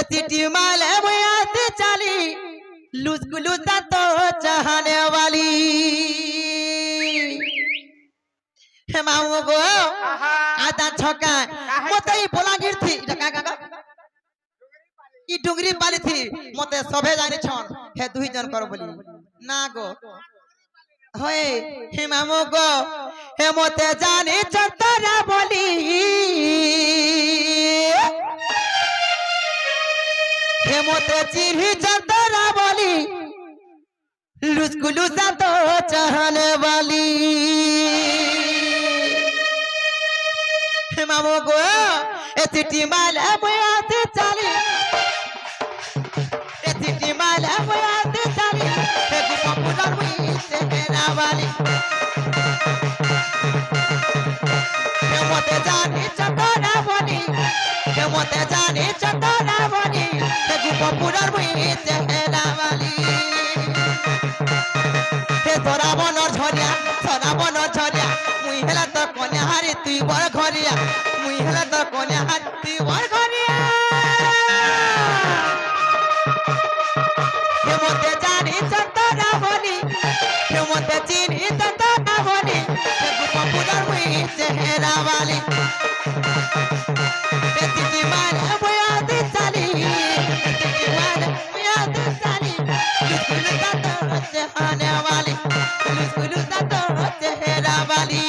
City माल बुआते चाली loose गुलूसा तो चाहने वाली माऊ गो आधा छका मते बोलागिर थी का ई डुंगरी पाली थी मते सभे जानि छन हे दुई जन कर बोली ना गो होए हे मामू गो हे मते जानि चतरा बोली हे मते चिन्ही चतरा बोली लुसकुलुसा तो चाहने वाली हे मामू गो ए सिटी माल बुआते चाली ए सिटी माल बुआते चाली हे गुपपुरर मुई से मेरा वाली हे मते जानी चतरा बोली हे मते जानी चतरा बोली हे गुपपुरर मुई से मेरा वाली हे तोरा बनर झरिया मुई हेला तो कन्या हारी तुई बर घरिया मुई हेला तो कन्या हारी तुई बर घरिया हे मते जानी चतरा बोली हे मते चिन्ही चतरा बोली हे गुपपुरर मुई चेहरा वाली हे सिटी माल बुआते चाली सिटी माल बुआते चाली लुसकुलुसा तो चाहने वाली लुसकुलुसा तो चेहरा वाली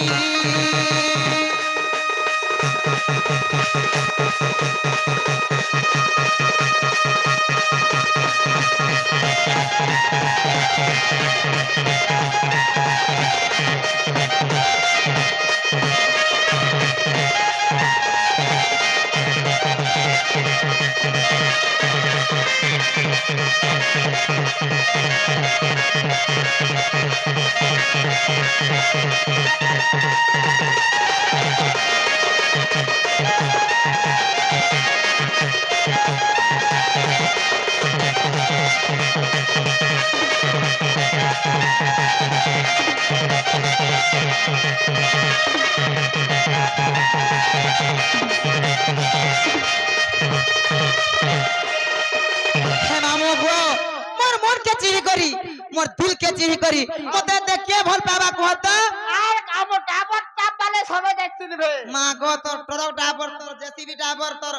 मोर दिल के चिही करी मते देखिए भल पाबा कहत আর কাবো ডাবর চাপ বালে সবে দেখতে দিবে মা গো তোর টরক ডাবর তোর জেসিবি ডাবর তোর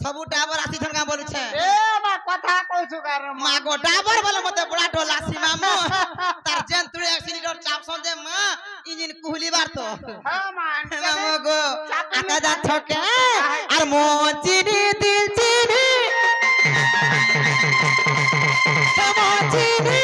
সবু ডাবর আসি ছনকা বলছে এ মা কথা কইছু কার মা গো ডাবর বলে মতে বড়া ঢোলাসি মামু তার জেন তুই অ্যাক্সিডেন্ট চাপ সঞ্জে মা ইঞ্জিন কুহলিবার তো হ্যাঁ মা মামু গো আকা যা ছকে আর মন চিনি দিল চিনি মন চিনি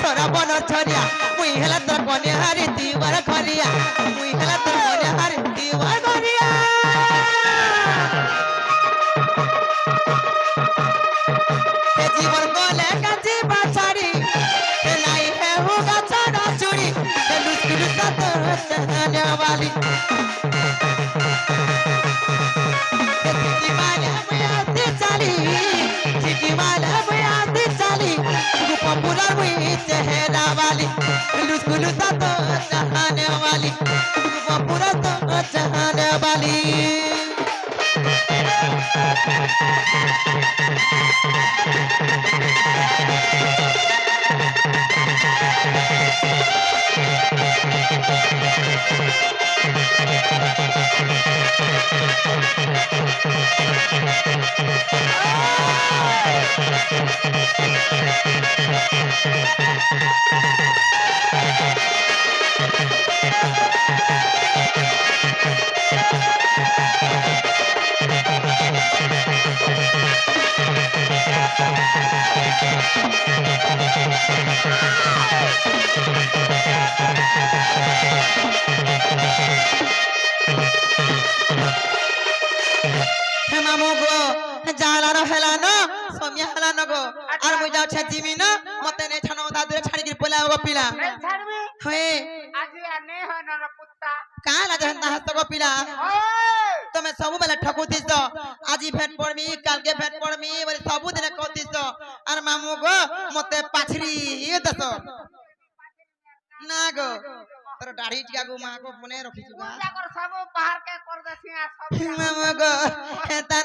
तोरा बनर छरिया मुई हेला तोर कने हारी दीवार खरिया मुई हेला तोर कने हारी दीवार खरिया हे जीवन कोले काजी बाछाड़ी हे लाई है होगा छड़ा चूड़ी हे लुसकुलुसा तोर चाहने वाली सिटी माल बुआते चाली सिटी माल बुआते चाली गुपपुरर मुई चेहरा वाली लुसकुलुसा तो चाहने वाली गुपपुरर तो चाहने वाली Thank you. হে মামু গো জালানো হেলানো সমিয়া হেলানো গো আর মুই যাচ্ছে জিমি না মতে নে ছানো দাদুরে ছাড়ি কি পলা গো পিলা নেই ছাড়বি হে আজি আর নেই হয় না কুত্তা কাল আজ হেন্তা হাসতো গো পিলা ওই তুমি সবু বেলা ঠকু দিছ আজি ভেট পড়মি কালকে ভেট পড়মি বলে সবু দিনে কো দিছ আর মামু গো মতে পাছরি দছ না গো তোর দাড়ি টিকা গো মা গো মনে রাখিছু গা পূজা কর সব বাহার কে কর দেছি আর সব মামু গো তারা